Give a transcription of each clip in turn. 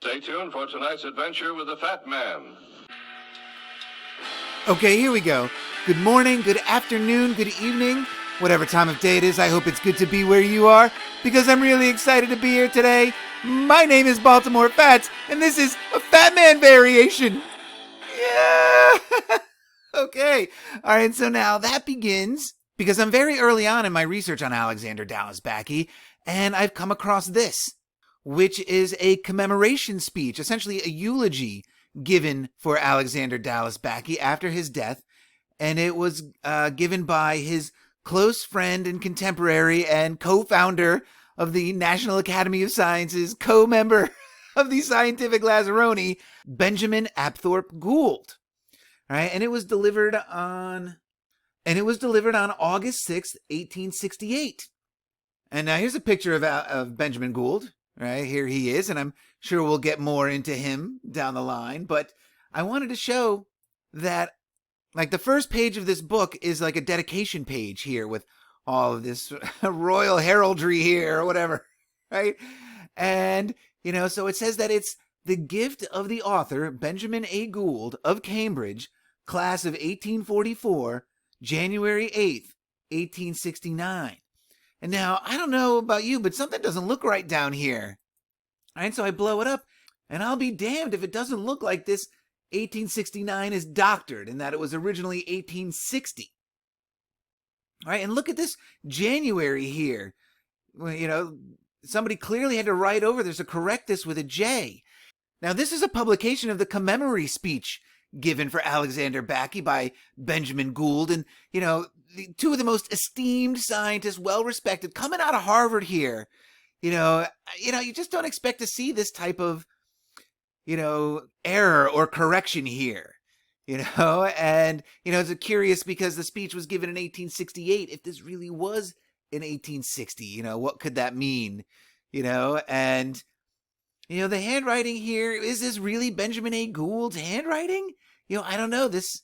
Stay tuned for tonight's adventure with the Fat Man. Okay, here we go. Good morning, good afternoon, good evening, whatever time of day it is. I hope it's good to be where you are, because I'm really excited to be here today. My name is Baltimore Fats, and this is a Fatman Variation. Yeah! Okay. All right, so now that begins because I'm very early on in my research on Alexander Dallas Backey, and I've come across this, which is a commemoration speech, essentially a eulogy given for Alexander Dallas Backey after his death, and it was given by his close friend and contemporary and co-founder of the National Academy of Sciences, co-member of the Scientific Lazzaroni, Benjamin Apthorpe Gould. All right, and it was delivered on August 6th, 1868. And now here's a picture of Benjamin Gould. Right, here he is, and I'm sure we'll get more into him down the line, but I wanted to show that, like, the first page of this book is like a dedication page here with all of this royal heraldry here or whatever, right? And, so it says that it's the gift of the author, Benjamin A. Gould of Cambridge, class of 1844, January 8th, 1869. And now, I don't know about you, but something doesn't look right down here. All right, so I blow it up, and I'll be damned if it doesn't look like this 1869 is doctored and that it was originally 1860. All right, and look at this January here. Well, somebody clearly had to write over this to correct this with a J. Now, this is a publication of the commemory speech given for Alexander Backey by Benjamin Gould, and, two of the most esteemed scientists, well-respected, coming out of Harvard here. You just don't expect to see this type of, error or correction here. And, it's curious because the speech was given in 1868. If this really was in 1860, what could that mean? And, the handwriting here, is this really Benjamin A. Gould's handwriting? I don't know. This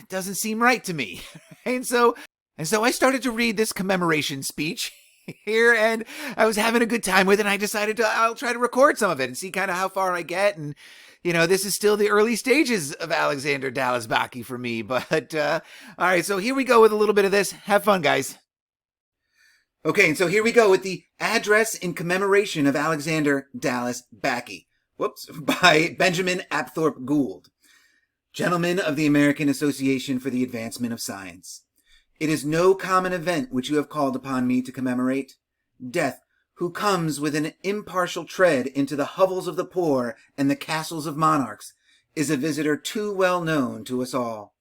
doesn't seem right to me. And so I started to read this commemoration speech here, and I was having a good time with it, and I decided I'll try to record some of it and see kind of how far I get. And, this is still the early stages of Alexander Dallas Backey for me. But, all right, so here we go with a little bit of this. Have fun, guys. Okay, and so here we go with the address in commemoration of Alexander Dallas Backey. By Benjamin Apthorpe Gould. Gentlemen of the American Association for the Advancement of Science. It is no common event which you have called upon me to commemorate. Death, who comes with an impartial tread into the hovels of the poor and the castles of monarchs, is a visitor too well known to us all.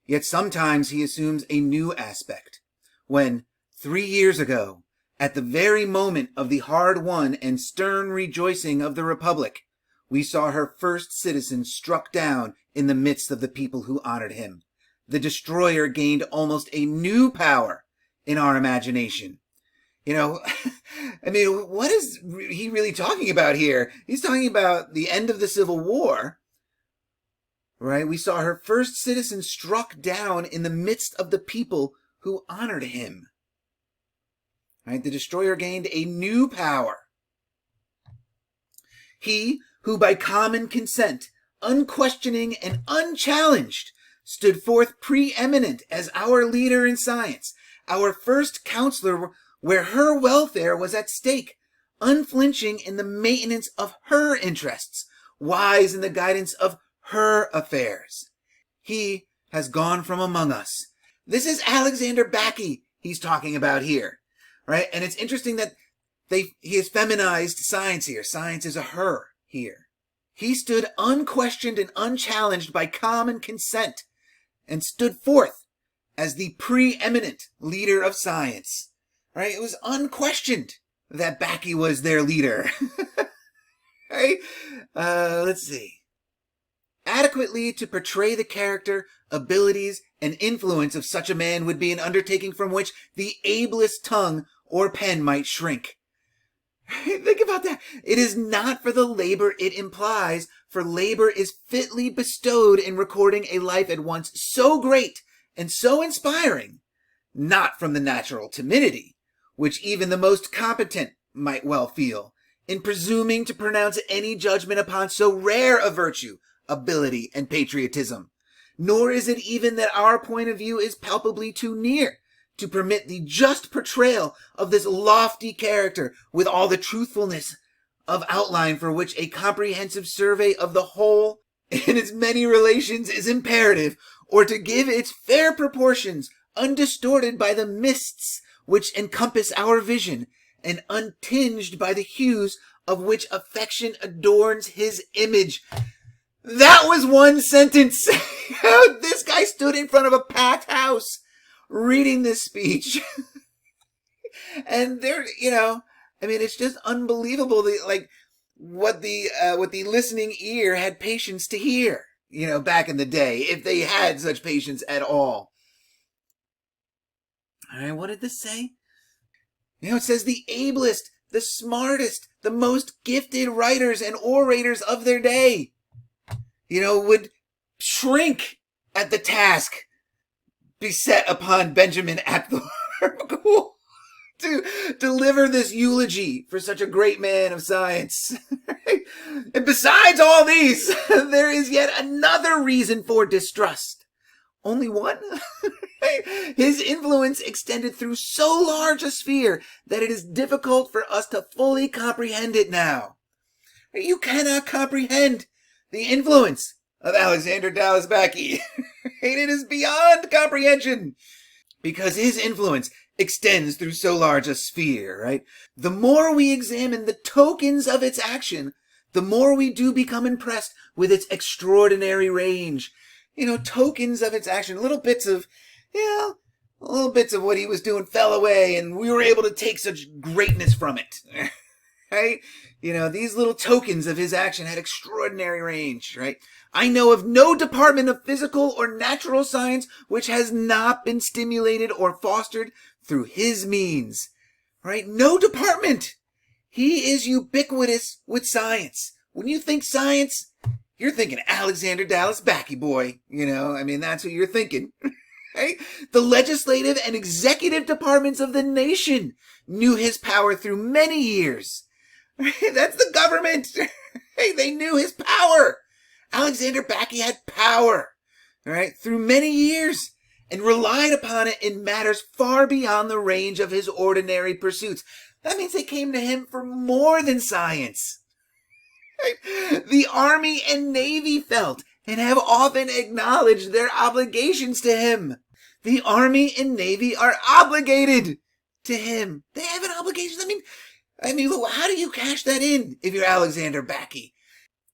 Yet sometimes he assumes a new aspect. When, 3 years ago, at the very moment of the hard-won and stern rejoicing of the Republic, we saw her first citizen struck down in the midst of the people who honored him, the destroyer gained almost a new power in our imagination. What is he really talking about here? He's talking about the end of the Civil War, right? We saw her first citizen struck down in the midst of the people who honored him. Right? The destroyer gained a new power. He who by common consent, unquestioning and unchallenged, stood forth preeminent as our leader in science, our first counselor where her welfare was at stake, unflinching in the maintenance of her interests, wise in the guidance of her affairs. He has gone from among us. This is Alexander Backey he's talking about here, right? And it's interesting that he has feminized science here. Science is a her here. He stood unquestioned and unchallenged by common consent and stood forth as the preeminent leader of science. Right? It was unquestioned that Backey was their leader. Right? Let's see. Adequately to portray the character, abilities, and influence of such a man would be an undertaking from which the ablest tongue or pen might shrink. Think about that. It is not for the labor it implies, for labor is fitly bestowed in recording a life at once so great and so inspiring, not from the natural timidity, which even the most competent might well feel, in presuming to pronounce any judgment upon so rare a virtue, ability, and patriotism. Nor is it even that our point of view is palpably too near to permit the just portrayal of this lofty character with all the truthfulness of outline for which a comprehensive survey of the whole in its many relations is imperative, or to give its fair proportions undistorted by the mists which encompass our vision, and untinged by the hues of which affection adorns his image. That was one sentence. This guy stood in front of a packed house reading this speech. And there, it's just unbelievable, what the listening ear had patience to hear, back in the day, if they had such patience at all. All right, what did this say? It says the ablest, the smartest, the most gifted writers and orators of their day, would shrink at the task beset upon Benjamin Apthorp to deliver this eulogy for such a great man of science. And besides all these, there is yet another reason for distrust. Only one? His influence extended through so large a sphere that it is difficult for us to fully comprehend it now. You cannot comprehend the influence of Alexander Dallas Backy. It is beyond comprehension, because his influence extends through so large a sphere, right? The more we examine the tokens of its action, the more we do become impressed with its extraordinary range. Tokens of its action, little bits of what he was doing fell away, and we were able to take such greatness from it. Right? These little tokens of his action had extraordinary range, right? I know of no department of physical or natural science which has not been stimulated or fostered through his means, right? No department. He is ubiquitous with science. When you think science, you're thinking Alexander Dallas Backy, boy. That's what you're thinking. Right? The legislative and executive departments of the nation knew his power through many years. That's the government. They knew his power. Alexander Backy had power, right, through many years, and relied upon it in matters far beyond the range of his ordinary pursuits. That means they came to him for more than science. Right? The Army and Navy felt and have often acknowledged their obligations to him. The Army and Navy are obligated to him. They have an obligation. I mean, how do you cash that in if you're Alexander Backy?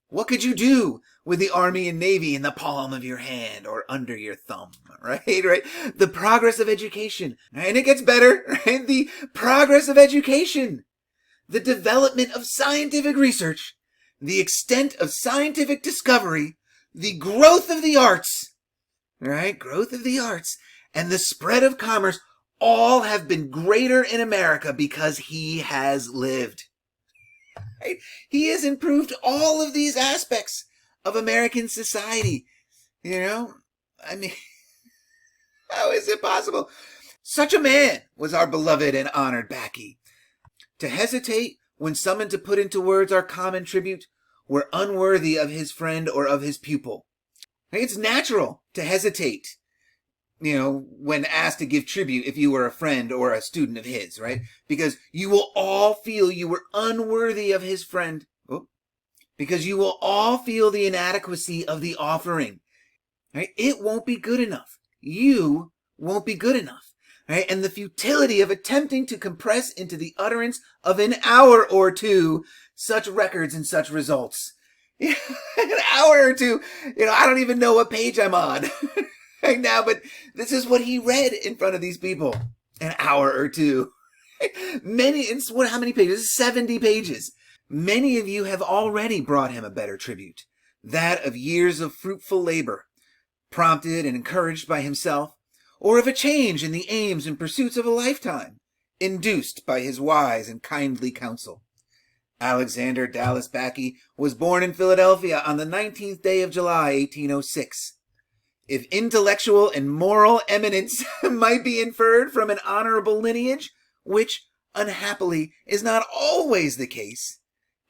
What could you do with the Army and Navy in the palm of your hand or under your thumb, right? The progress of education, right? And it gets better, right? The progress of education, the development of scientific research, the extent of scientific discovery, the growth of the arts, right? Growth of the arts, and the spread of commerce all have been greater in America because he has lived. Right? He has improved all of these aspects of American society. How is it possible? Such a man was our beloved and honored Backy. To hesitate when summoned to put into words our common tribute were unworthy of his friend or of his pupil. It's natural to hesitate, when asked to give tribute if you were a friend or a student of his, right? Because you will all feel you were unworthy of his friend. Because you will all feel the inadequacy of the offering, right? It won't be good enough. You won't be good enough, right? And the futility of attempting to compress into the utterance of an hour or two such records and such results. An hour or two, I don't even know what page I'm on right now, but this is what he read in front of these people. An hour or two. How many pages? 70 pages. Many of you have already brought him a better tribute, that of years of fruitful labor, prompted and encouraged by himself, or of a change in the aims and pursuits of a lifetime, induced by his wise and kindly counsel. Alexander Dallas Backy was born in Philadelphia on the 19th day of July, 1806. If intellectual and moral eminence might be inferred from an honorable lineage, which, unhappily, is not always the case,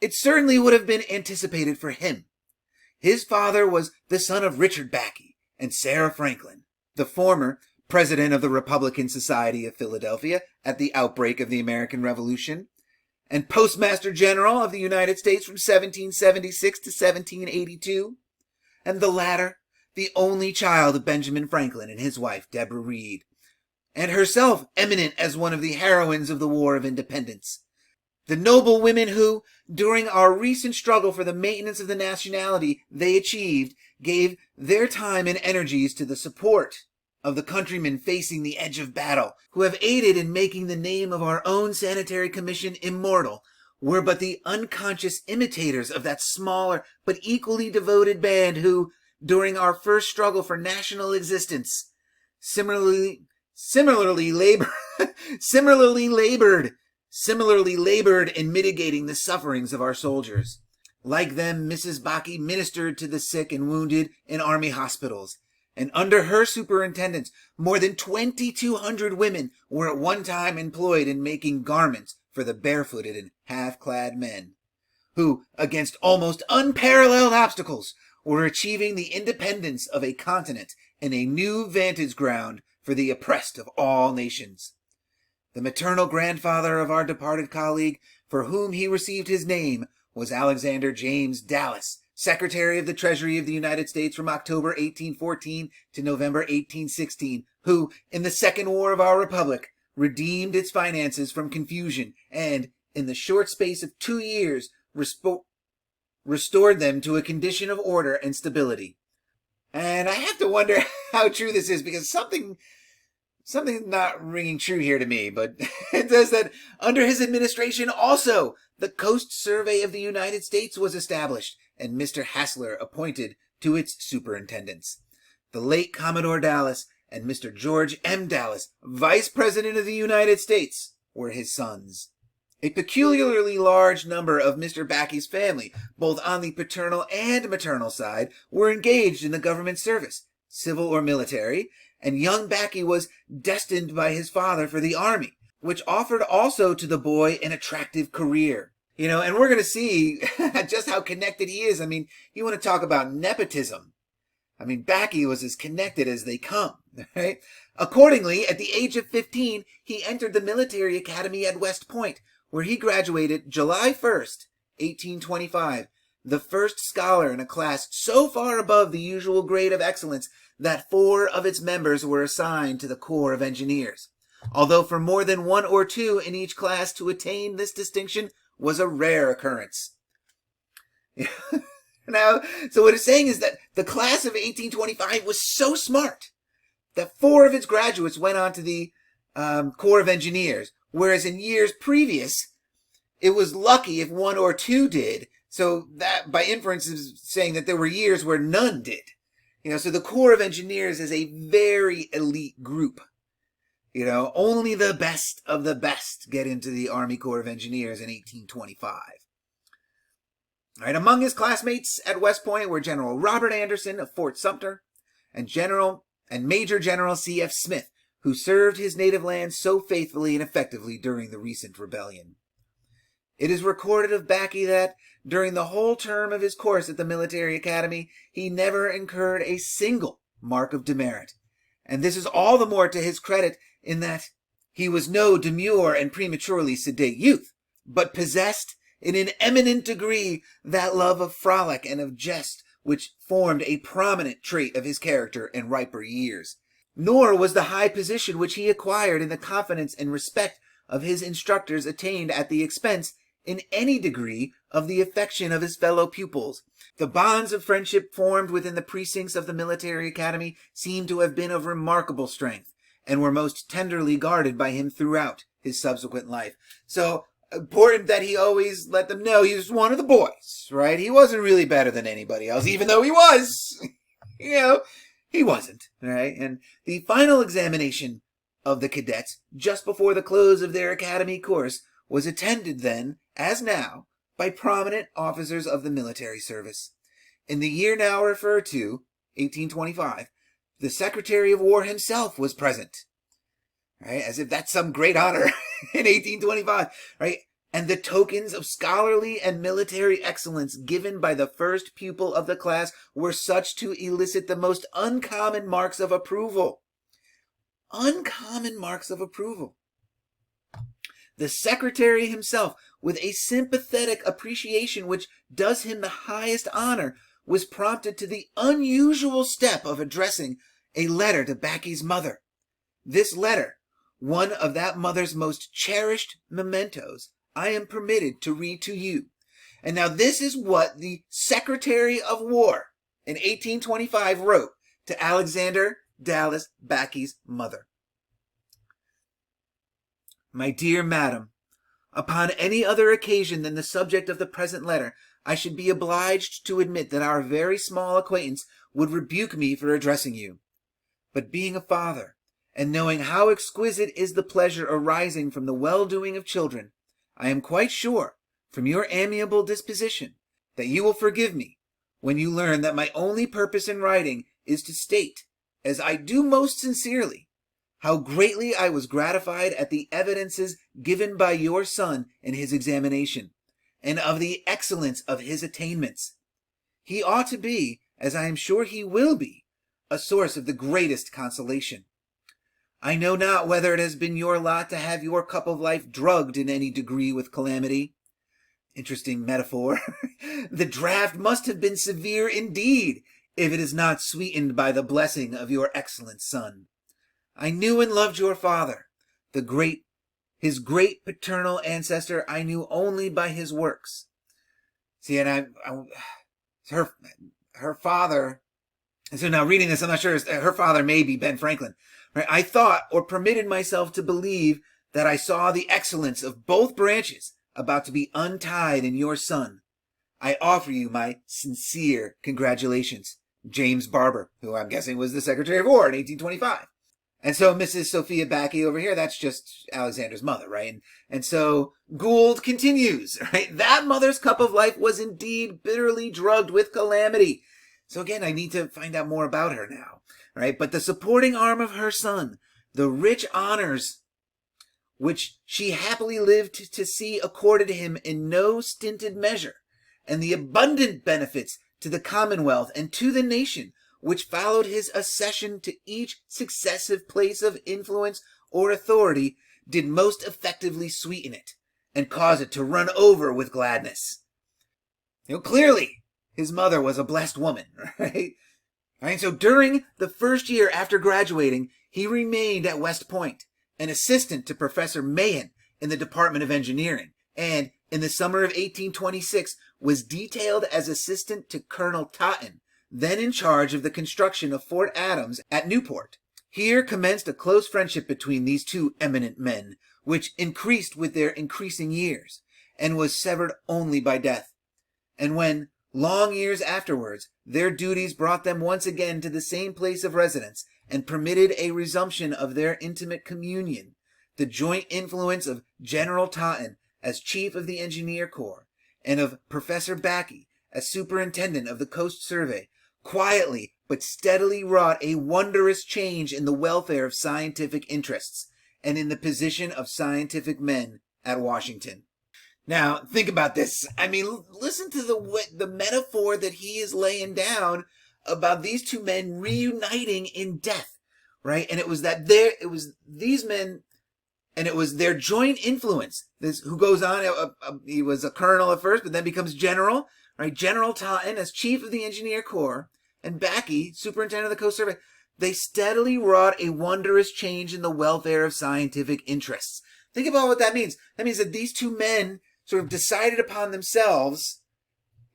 it certainly would have been anticipated for him. His father was the son of Richard Backey and Sarah Franklin, the former president of the Republican Society of Philadelphia at the outbreak of the American Revolution, and Postmaster General of the United States from 1776 to 1782, and the latter, the only child of Benjamin Franklin and his wife, Deborah Reed, and herself eminent as one of the heroines of the War of Independence. The noble women who, during our recent struggle for the maintenance of the nationality they achieved, gave their time and energies to the support of the countrymen facing the edge of battle, who have aided in making the name of our own Sanitary Commission immortal, were but the unconscious imitators of that smaller but equally devoted band who, during our first struggle for national existence, similarly labored in mitigating the sufferings of our soldiers. Like them, Mrs. Backey ministered to the sick and wounded in army hospitals, and under her superintendence, more than 2,200 women were at one time employed in making garments for the barefooted and half-clad men, who, against almost unparalleled obstacles, were achieving the independence of a continent and a new vantage ground for the oppressed of all nations. The maternal grandfather of our departed colleague, for whom he received his name, was Alexander James Dallas, Secretary of the Treasury of the United States from October 1814 to November 1816, who, in the Second War of our Republic, redeemed its finances from confusion and, in the short space of 2 years, restored them to a condition of order and stability. And I have to wonder how true this is, because something's not ringing true here to me, but it says that under his administration also, the Coast Survey of the United States was established, and Mr. Hassler appointed to its superintendence. The late Commodore Dallas and Mr. George M. Dallas, Vice President of the United States, were his sons. A peculiarly large number of Mr. Backey's family, both on the paternal and maternal side, were engaged in the government service, civil or military, and young Backey was destined by his father for the army, which offered also to the boy an attractive career. And we're going to see just how connected he is. I mean, you want to talk about nepotism. I mean, Backey was as connected as they come, right? Accordingly, at the age of 15, he entered the military academy at West Point, where he graduated July 1st, 1825, the first scholar in a class so far above the usual grade of excellence that 4 of its members were assigned to the Corps of Engineers, although for more than 1 or 2 in each class to attain this distinction was a rare occurrence. Now, so what it's saying is that the class of 1825 was so smart that 4 of its graduates went on to the Corps of Engineers, whereas in years previous, it was lucky if 1 or 2 did. So that, by inference, is saying that there were years where none did. So the Corps of Engineers is a very elite group. Only the best of the best get into the Army Corps of Engineers in 1825. All right, among his classmates at West Point were General Robert Anderson of Fort Sumter and Major General C.F. Smith, who served his native land so faithfully and effectively during the recent rebellion. It is recorded of Backey that, during the whole term of his course at the military academy, he never incurred a single mark of demerit. And this is all the more to his credit in that he was no demure and prematurely sedate youth, but possessed in an eminent degree that love of frolic and of jest which formed a prominent trait of his character in riper years. Nor was the high position which he acquired in the confidence and respect of his instructors attained at the expense, in any degree, of the affection of his fellow pupils. The bonds of friendship formed within the precincts of the military academy seem to have been of remarkable strength, and were most tenderly guarded by him throughout his subsequent life. So, important that he always let them know he was one of the boys, right? He wasn't really better than anybody else, even though he was. He wasn't, right? And the final examination of the cadets, just before the close of their academy course, was attended then, as now, by prominent officers of the military service. In the year now referred to, 1825, the Secretary of War himself was present, right? As if that's some great honor in 1825, right? and the tokens of scholarly and military excellence given by the first pupil of the class were such to elicit the most uncommon marks of approval. Uncommon marks of approval. The secretary himself, with a sympathetic appreciation which does him the highest honor, was prompted to the unusual step of addressing a letter to Backy's mother. This letter, one of that mother's most cherished mementos, I am permitted to read to you. And now this is what the Secretary of War in 1825 wrote to Alexander Dallas Backy's mother. My dear madam, upon any other occasion than the subject of the present letter, I should be obliged to admit that our very small acquaintance would rebuke me for addressing you. But being a father, and knowing how exquisite is the pleasure arising from the well-doing of children, I am quite sure, from your amiable disposition, that you will forgive me when you learn that my only purpose in writing is to state, as I do most sincerely, how greatly I was gratified at the evidences given by your son in his examination, and of the excellence of his attainments. He ought to be, as I am sure he will be, a source of the greatest consolation. I know not whether it has been your lot to have your cup of life drugged in any degree with calamity. Interesting metaphor. The draught must have been severe indeed, if it is not sweetened by the blessing of your excellent son. I knew and loved your father, his great paternal ancestor. I knew only by his works. See, and her father. So now reading this, I'm not sure. Her father may be Ben Franklin. Right? I thought, or permitted myself to believe, that I saw the excellence of both branches about to be untied in your son. I offer you my sincere congratulations. James Barber, who I'm guessing was the Secretary of War in 1825. And so Mrs. Sophia Backey over here, that's just Alexander's mother, right? And so Gould continues, right? That mother's cup of life was indeed bitterly drugged with calamity. So again, I need to find out more about her now, right? But the supporting arm of her son, the rich honors which she happily lived to see accorded him in no stinted measure, and the abundant benefits to the Commonwealth and to the nation, which followed his accession to each successive place of influence or authority, did most effectively sweeten it, and cause it to run over with gladness. Clearly, his mother was a blessed woman, right? So during the first year after graduating, he remained at West Point, an assistant to Professor Mahan in the Department of Engineering, and in the summer of 1826 was detailed as assistant to Colonel Totten, then in charge of the construction of Fort Adams at Newport. Here commenced a close friendship between these two eminent men, which increased with their increasing years, and was severed only by death. And when, long years afterwards, their duties brought them once again to the same place of residence, and permitted a resumption of their intimate communion, the joint influence of General Totten as chief of the Engineer Corps, and of Professor Backey as superintendent of the Coast Survey, quietly but steadily wrought a wondrous change in the welfare of scientific interests, and in the position of scientific men at Washington. Now, think about this. I mean, listen to the metaphor that he is laying down about these two men reuniting in death, right? And it was these men, and it was their joint influence. This who goes on. He was a colonel at first, but then becomes general, right? General Totten as chief of the Engineer Corps, and Backey, superintendent of the Coast Survey. They steadily wrought a wondrous change in the welfare of scientific interests. Think about what that means. That means that these two men sort of decided upon themselves,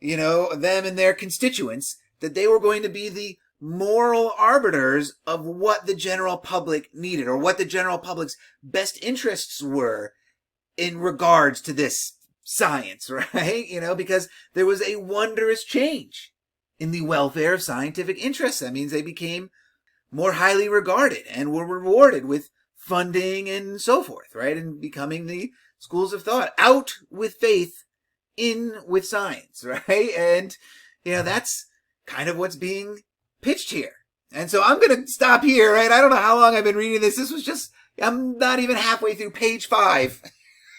them and their constituents, that they were going to be the moral arbiters of what the general public needed, or what the general public's best interests were in regards to this science, right? Because there was a wondrous change in the welfare of scientific interests. That means they became more highly regarded and were rewarded with funding and so forth, right? And becoming the schools of thought. Out with faith, in with science, right? And, that's kind of what's being pitched here. And so I'm going to stop here, right? I don't know how long I've been reading this. I'm not even halfway through page 5.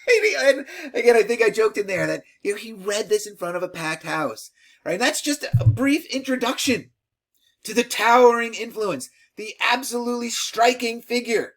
And again, I think I joked in there that he read this in front of a packed house, right? And that's just a brief introduction to the towering influence, the absolutely striking figure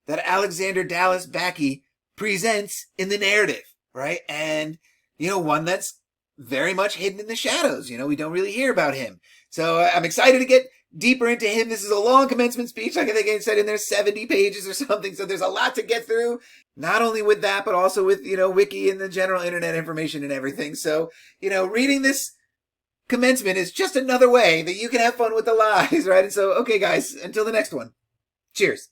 that Alexander Dallas Backey presents in the narrative, right? And one that's very much hidden in the shadows. We don't really hear about him. So I'm excited to get deeper into him. This is a long commencement speech. Like I think I said in there, 70 pages or something. So there's a lot to get through, not only with that, but also with, wiki and the general internet information and everything. So, reading this commencement is just another way that you can have fun with the lies, right? And so, okay, guys, until the next one, cheers.